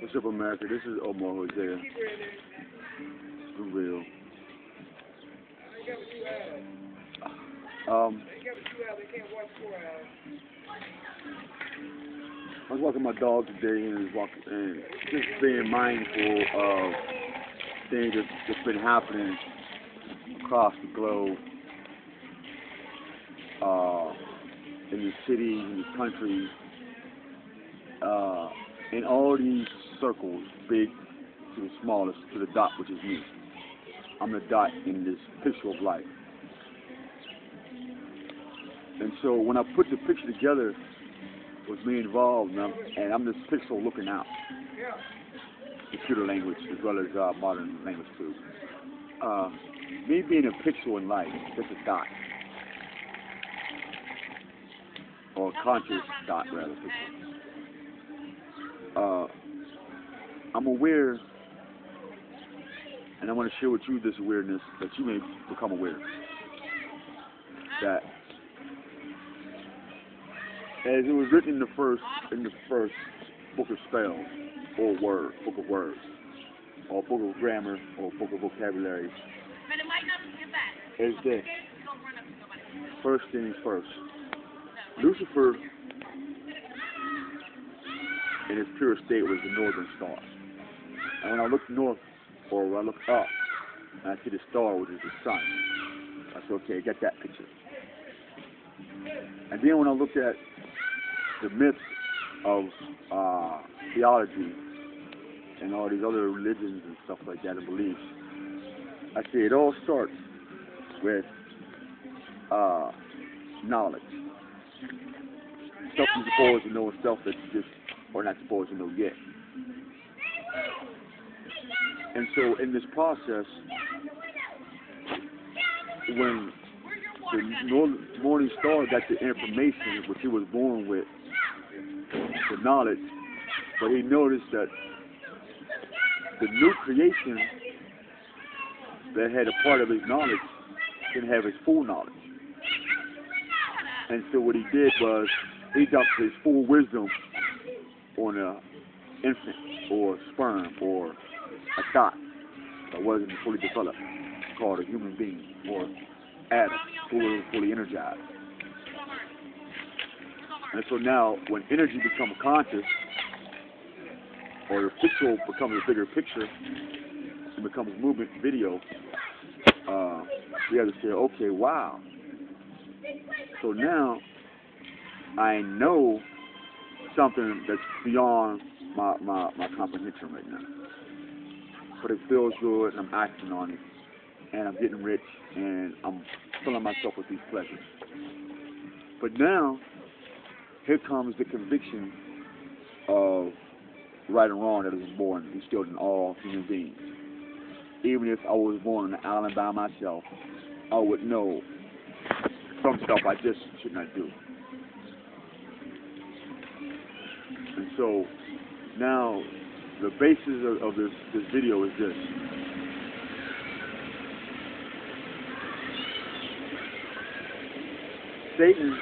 What's up, America? This is Omar Hosea. For real. I was walking my dog today and just being mindful of things that's been happening across the globe, in the cities, in the countries, in all these circles, big to the smallest, to the dot, which is me. I'm the dot in this picture of life. And so when I put the picture together with me involved, and I'm this pixel looking out. Computer language as well as modern language too. Me being a pixel in life, just a dot. Or a conscious dot, rather. I'm aware, and I want to share with you this awareness that you may become aware that as it was written in the first book of spells, or book of words, or book of grammar, or book of vocabulary, is this: first things first. Lucifer, in its pure state, was the northern star. And when I look north, or when I look up, and I see the star, which is the sun, I say, okay, get that picture. And then when I look at the myths of theology and all these other religions and stuff like that and beliefs, I say it all starts with knowledge. Stuff you're supposed to know and stuff that you just are not supposed to know yet. And so in this process, when the morning star got the information, which he was born with, the knowledge, but he noticed that the new creation that had a part of his knowledge didn't have his full knowledge. And so what he did was he dumped his full wisdom on an infant or sperm or a dot that wasn't fully developed, called a human being, or Adam, who was fully energized. And so now, when energy becomes conscious, or the pixel becomes a bigger picture, and becomes movement video, we have to say, okay, wow. So now, I know something that's beyond my comprehension right now. But it feels good, and I'm acting on it, and I'm getting rich, and I'm filling myself with these pleasures. But now, here comes the conviction of right and wrong that is born, instilled in all human beings. Even if I was born on an island by myself, I would know some stuff I just should not do. And so now the basis of this video is this. Satan,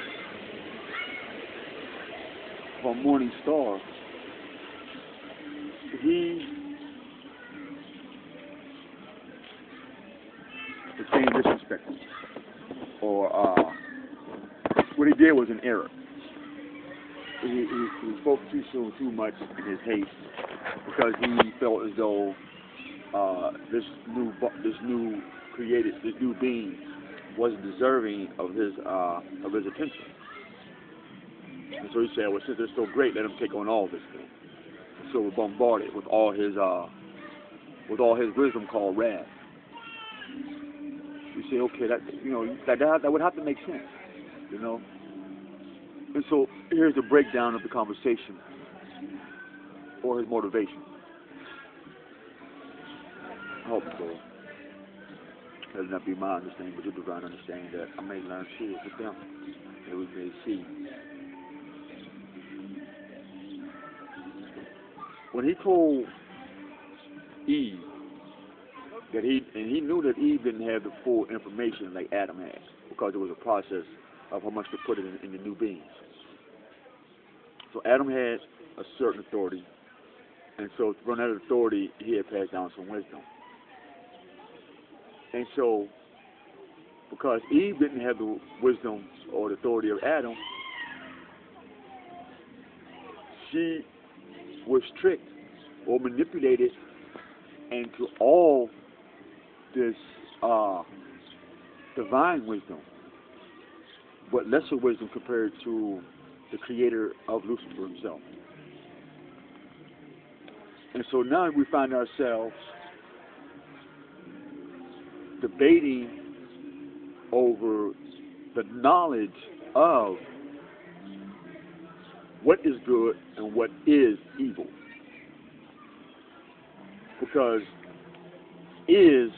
from Morning Star, he became disrespectful. Or what he did was an error. He spoke too soon, too much in his haste, because he felt as though this new being wasn't deserving of his attention. And so he said, well, since they're so great, let him take on all this thing. So we're bombarded with all his wisdom called wrath. You say, okay, that would have to make sense, you know. And so here's the breakdown of the conversation, or his motivation. I hope so. That will not be my understanding, but your divine understanding that I may learn shit with them, that we may see. When he told Eve that he knew that Eve didn't have the full information like Adam had, because it was a process of how much to put it in the new beings. So Adam had a certain authority, And so from that authority, he had passed down some wisdom. And so, because Eve didn't have the wisdom or the authority of Adam, she was tricked or manipulated into all this divine wisdom, but lesser wisdom compared to the creator of Lucifer himself. And so now we find ourselves debating over the knowledge of what is good and what is evil. Because is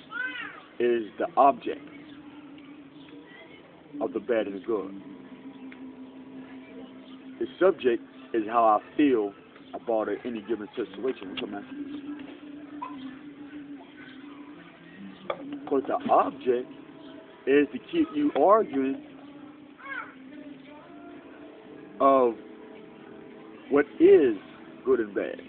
the object of the bad and the good. The subject is how I feel about any given situation. But the object is to keep you arguing of what is good and bad.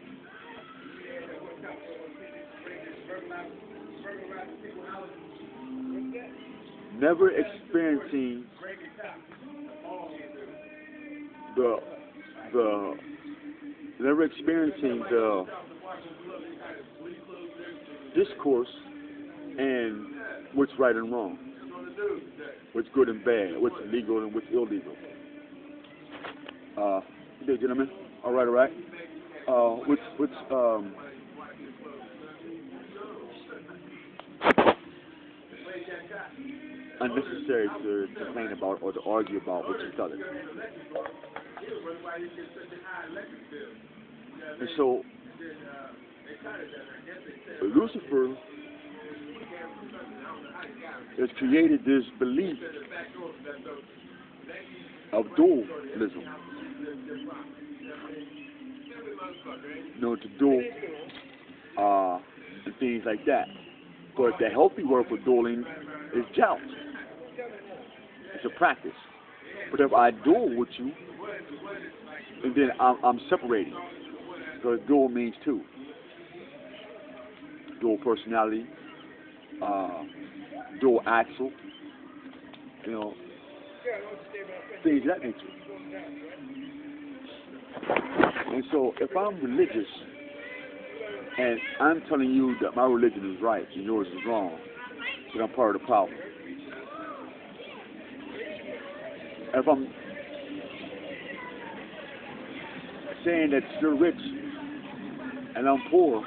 Never experiencing the discourse and what's right and wrong, what's good and bad, what's legal and what's illegal. Good day, gentlemen. All right. What's unnecessary to complain about or to argue about with each other. And so Lucifer has created this belief of dualism. To duel and things like that. But the healthy word for dueling is joust. It's a practice. But if I duel with you, and then I'm separating, because dual means two. Dual personality, dual axle, things of that nature. And so if I'm religious, and I'm telling you that my religion is right and yours is wrong, then I'm part of the problem. If I'm saying that you're rich and I'm poor,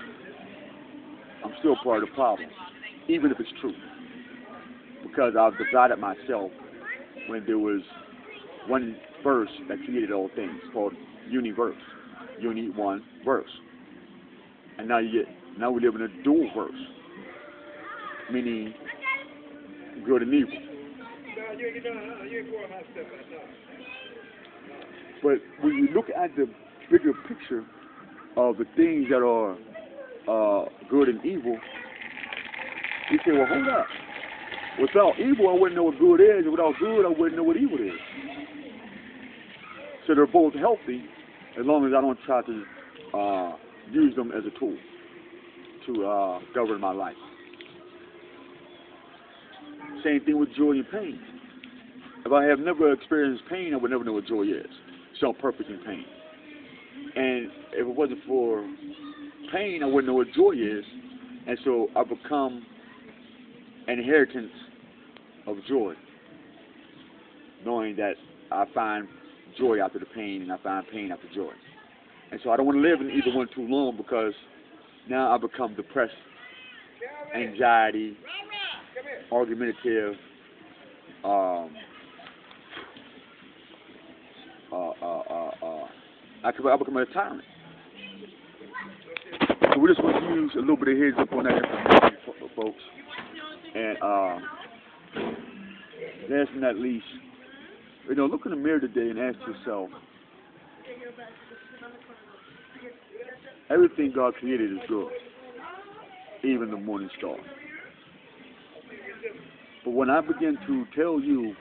I'm still part of the problem, even if it's true. Because I've divided myself when there was one verse that created all things, called universe. Uni one verse. And now we live in a dual verse, meaning good and evil. But when you look at the bigger picture of the things that are good and evil, you say, well, hold up. Without evil, I wouldn't know what good is, and without good, I wouldn't know what evil is. So they're both healthy, as long as I don't try to use them as a tool to govern my life. Same thing with joy and pain. If I have never experienced pain, I would never know what joy is. So I'm perfect in pain. And if it wasn't for pain, I wouldn't know what joy is. And so I become an inheritance of joy, knowing that I find joy after the pain and I find pain after joy. And so I don't want to live in either one too long, because now I become depressed, anxiety, argumentative, I become a tyrant. So we just want to use a little bit of heads up on that information, folks. And last but not least, look in the mirror today and ask yourself, everything God created is good, even the morning star. But when I begin to tell you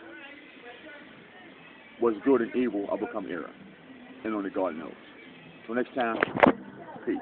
what's good and evil, I become error. And only God knows. So next time, peace.